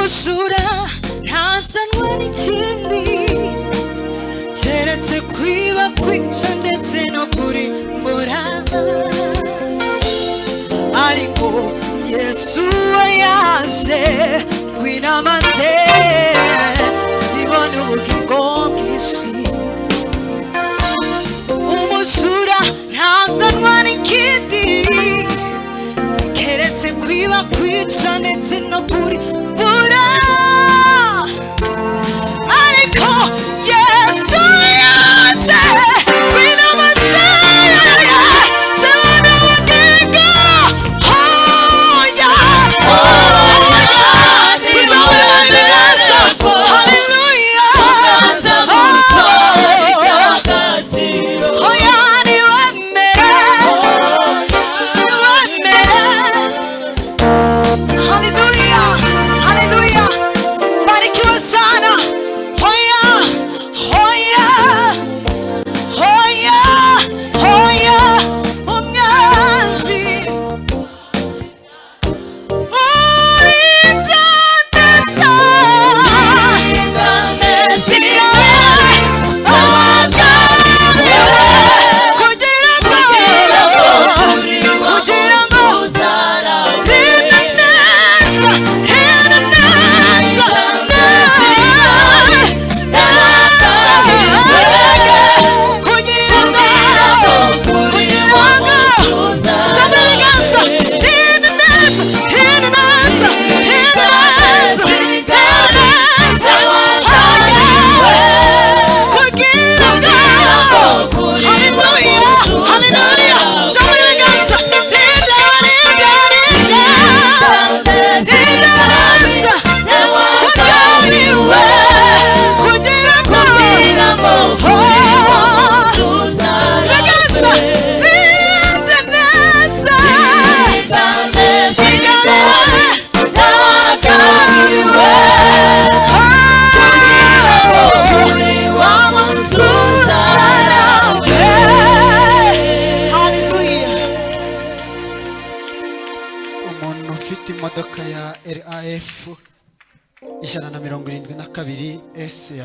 umusura ntasanwa n'ikindi keretse kwiba, kwica ndetse no kurimbura. Ariko Yesu we yaje kwinama ze zibona ubugingo bw'isi. Umusura ntazanwa n'ikindi keretse kwiba, kwica ndetse no kurimbura. Ariko Yesu yaje kwinama ze zibona ubugingo.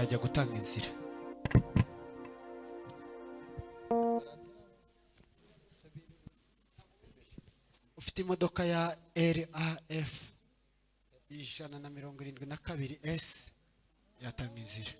yajya gutanga inzira. Ufite imodoka ya RAF 172S yatanga inzira.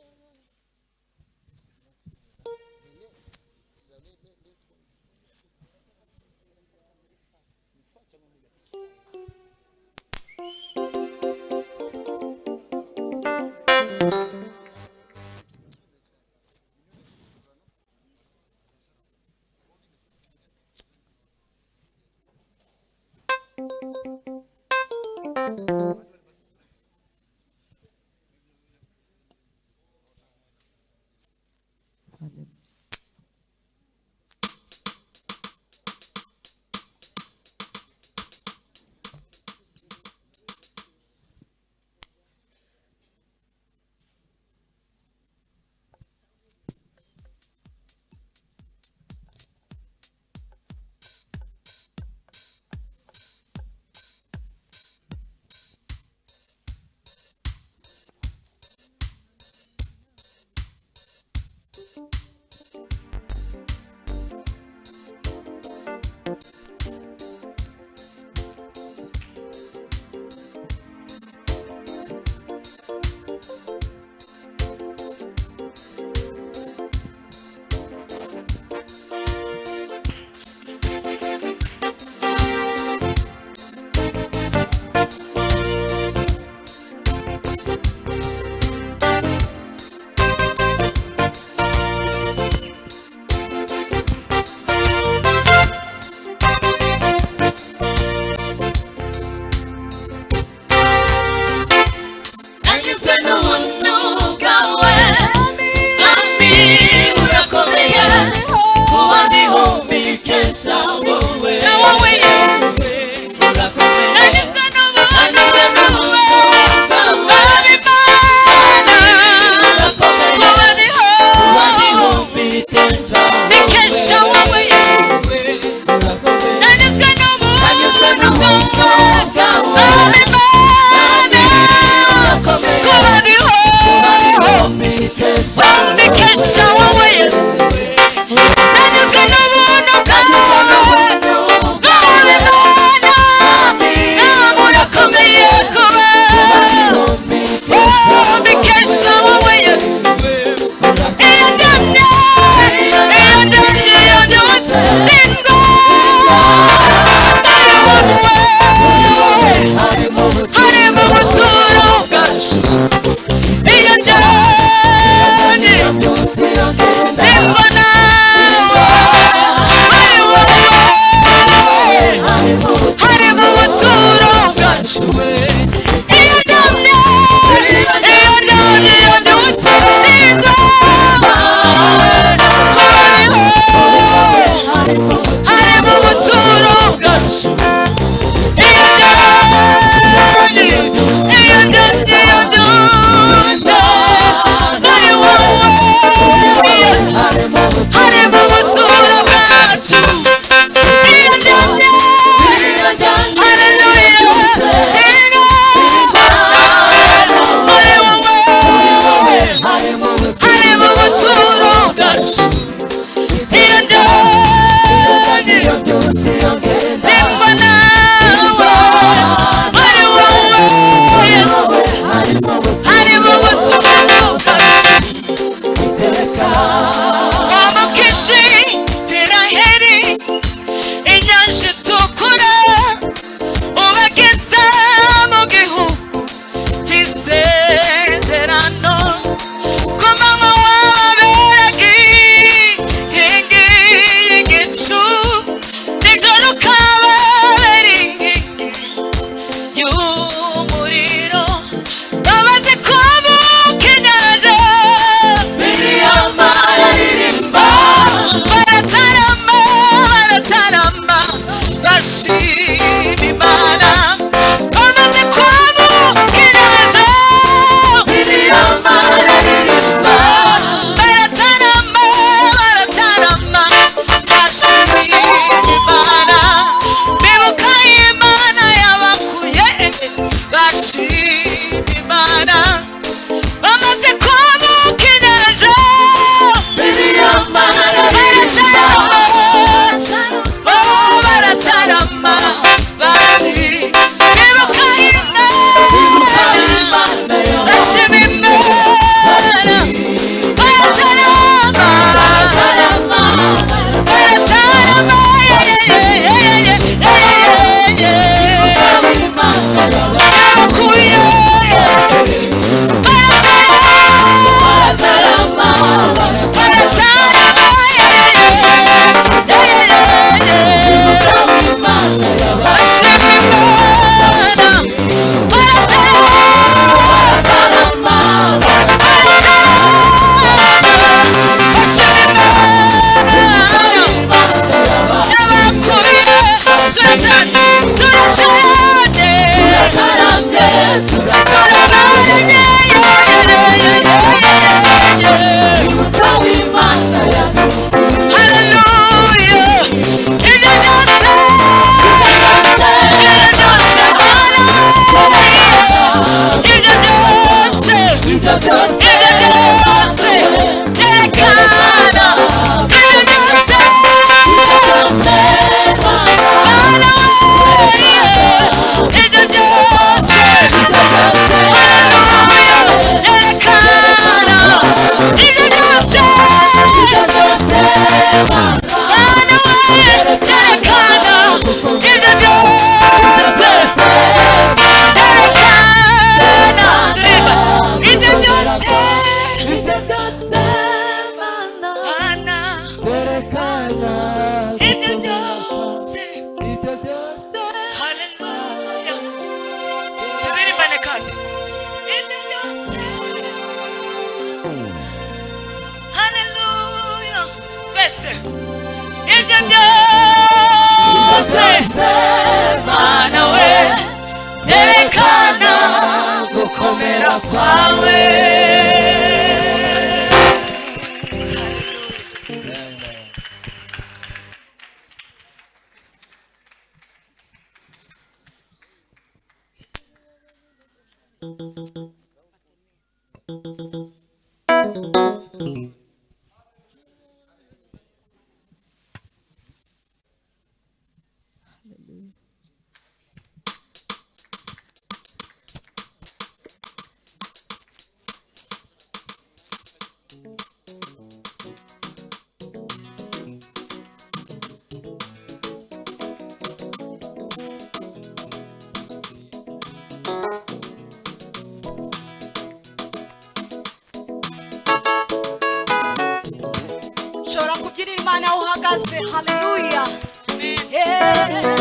wese mana we erekana gukomera kwawe. Shora kubyinira Imana aho uhagaze. Haleluya. Yeah.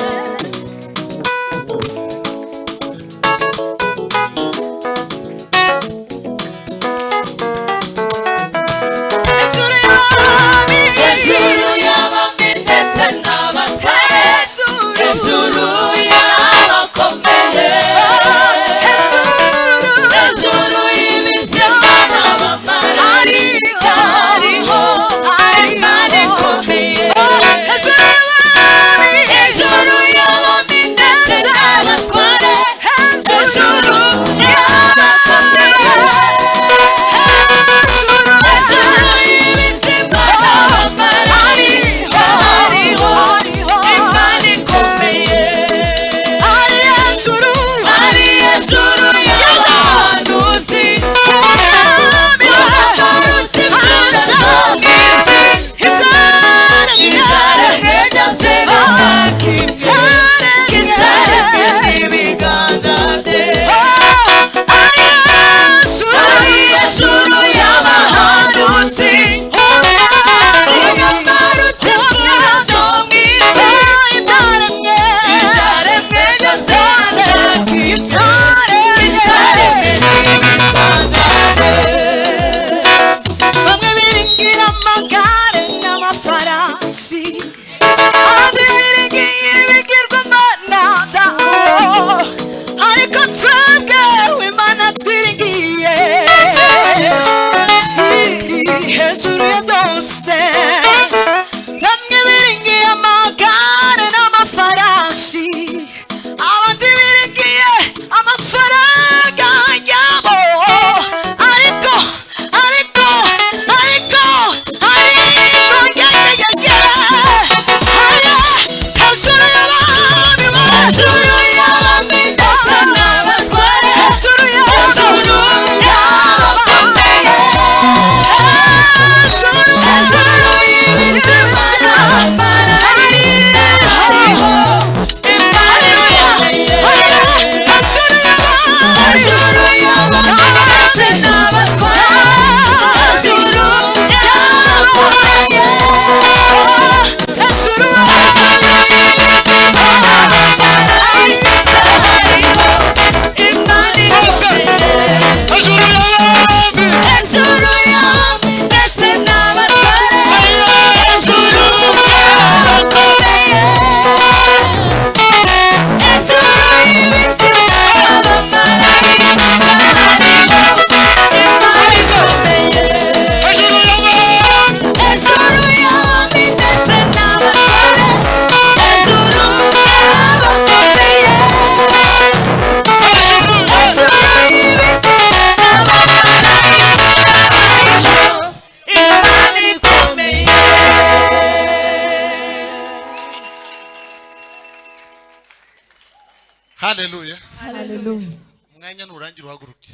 Haleluya. Haleluya. Umwanya nurangira uhaguruke.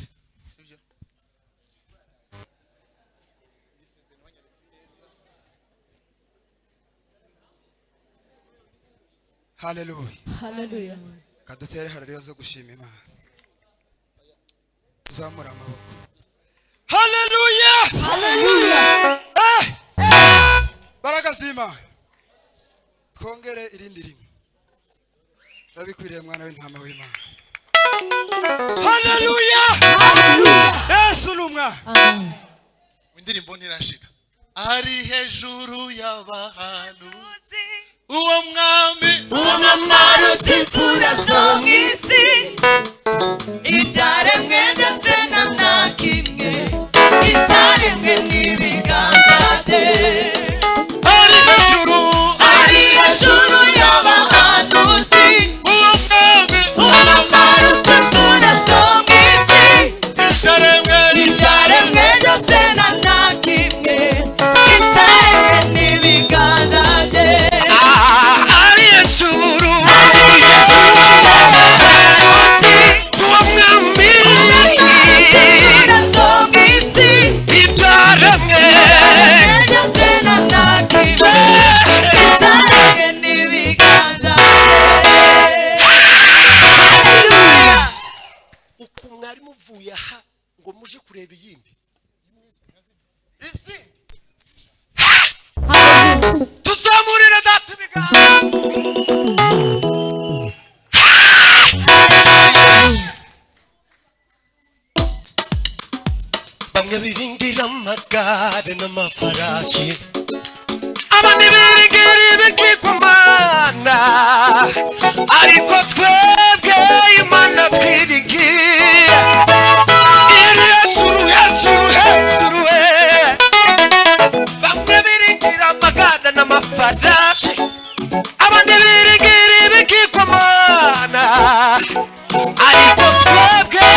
Sibyo? Haleluya. Haleluya. Kadutere haleluya zo gushima Imana. Tuzamura amaboko. Haleluya. Haleluya. Baraka z'Imana. Twongere irindi rimwe. Babikwiriye mwana w'intama w'Imana. Haleluya. Haleluya. Yesu numwa. Amen. Indirimbo ntirashira. Ari hejuru y'abahanuzi uwo mwami utifura zo mw'isi ibyaremwe byose nta na kimwe itaremwe n'ibiganza bye ari hejuru y'abahanuzi uwo mwami utifura zo mw'isi ibyaremwe byose nta na kimwe itaremwe n'ibiganza bye ari hejuru mwari muvuye aha ngo muje kureba iyindi tuzamurire data ibiganza bamwe biringira amagare n'amafarashi abandi biringira ibigirwamana ariko twebwe Imana twiringiye iri hejuru hejuru hejuru bamwe biringira amagare n'amafarashi abandi biringira ibigirwamana ariko twebwe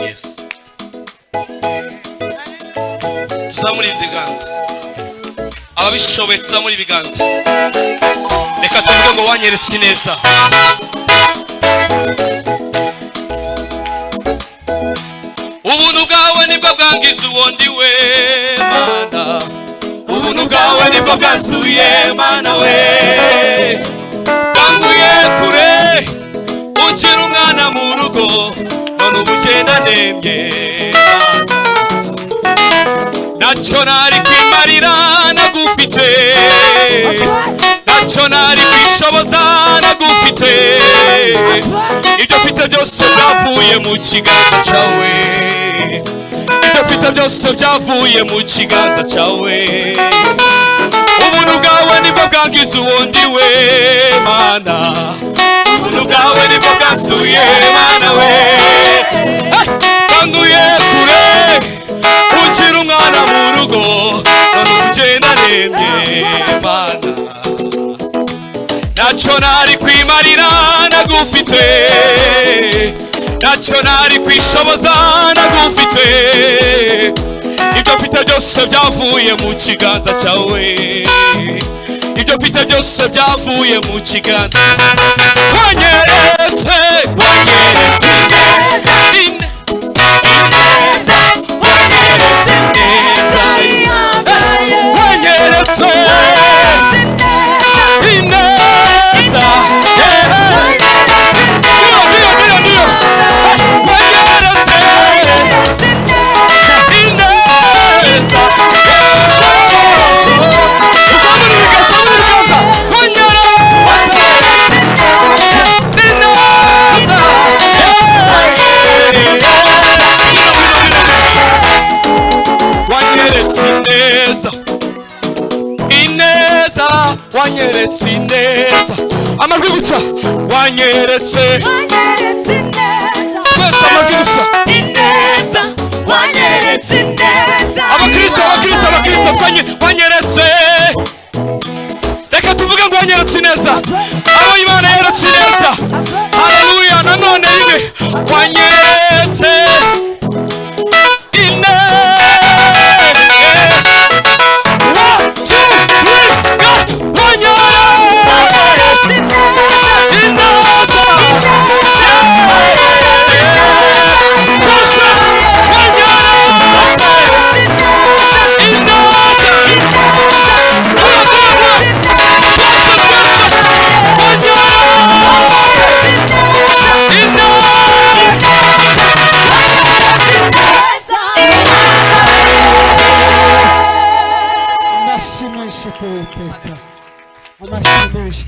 yes tuzamurire ibiganza ababishoboye tuzamurire ibiganza reka tuvuge ngo wanyeretse neza ubuntu bwawe nibwo bwangiza uwo ndi we Mana ubuntu bwawe nibwo bwasuye Mana we wanguye kure ukiri umwana mu rugo none ubu ugenda ndembye ntacyo nari kwimarira nagufite ntacyo nari kwishoboza nagufite ibyo mfite byose byavuye mu kiganza cyawe ibyo mfite byose byavuye mu kiganza cyawe ubuntu bwawe nibwo bwangiza uwo ndi we Mana ubuntu bwawe nibwo bwasuye Mana we wanguye kure ukiri umwana mu rugo none ugenda ndembye Mana ntacyo nari kwimarira nagufite ntacyo nari kwishoboza nagufite ibyo mfite byose byavuye mu kiganza cyawe ibyo mfite byose byavuye mu kiganza wanyeretse wanyeretse No! wanyeretse ineza, amajwi gusa, wanyeretse wanyeretse ineza, twese amajwi gusa, ineza, wanyeretse ineza. abakristo wanyeretse, reka tuvuge ngo wanyeretse ineza, abo Imana yeretse ineza, haleluya. Nanone rimwe, wanyeretse Amashyi menshi ku Uwiteka. Amashyi menshi.